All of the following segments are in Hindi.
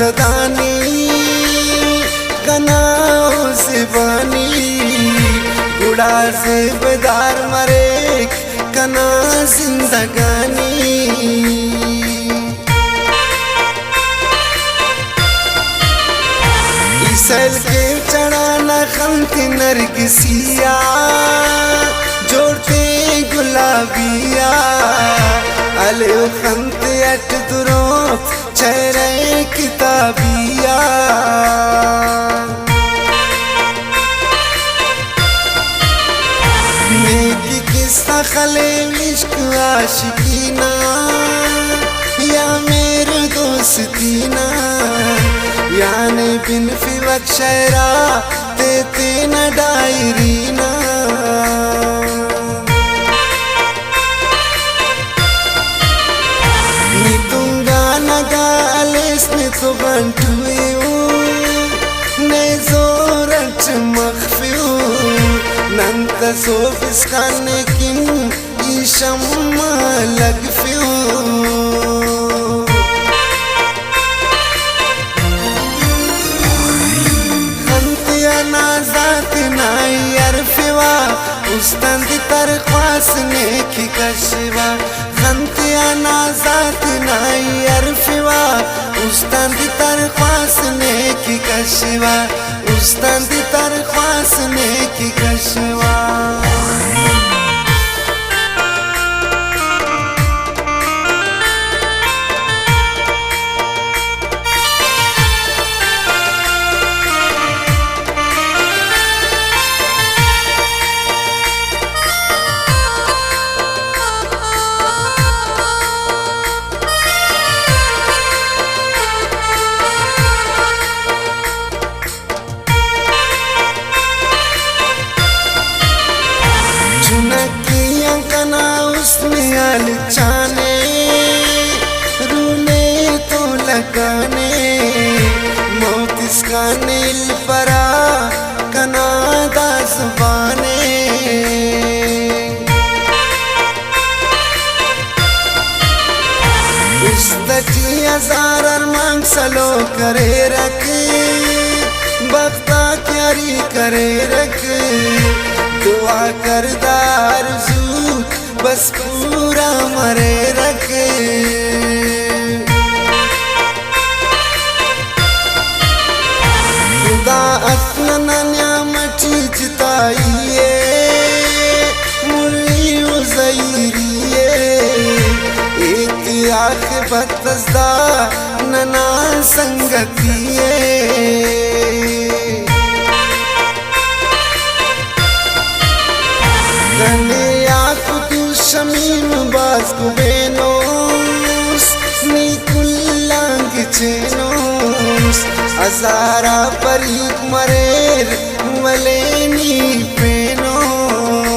सदानी गनाओ से बानी गुड़ा से बेदार मरे कना जिंदगानी इसल के चढ़ाना खमती नरगिसिया जोड़ते गुलाबिया अले खमते अट दुरो चेहरे किताबिया नेकी किस्सा खले इश्क आशिकीना या मेरे दोस्तीना याने बिन फिवत शहरा देते न डायरीना तो बंटुयू ने जोरच मखफियू नंत सोफिस खाने किन ईशम लगफियू खंतिया नाजात नाई अरफिवा उस्तन दी तरख्वास नेकी कशवा खंतिया नाजात नाई अरफिवा ustaan di tarkhwaas neki kashwa ustaan di tarkhwaas neki kashwa चाने रूने तो लगाने मौत इसका नील परा कनादा जुबाने इस तजी हजार अरमान सलो करे रख बख्ता क्यारी करे रख दुआ करदार जू बस पूरा मरे रखे खुदा अपना आखिबत तजदा नना संगतिये गने याकुतु शमीम बाज कुबेनोस नी कुल्लांग चेनोस अजारा परीक मरेर वलेनी पेनोस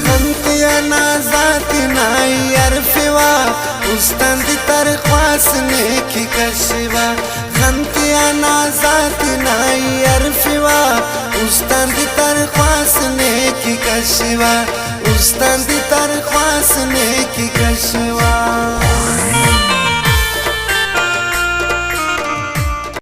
खंतिया नाजात नाई अरफवा उस्तंद तरख्वास ने की कशवा खंतिया नाजात नाई अरफवा उस्तंद तरख्वास ने की कशवा उस्तंद तरख्वास ने की कशवा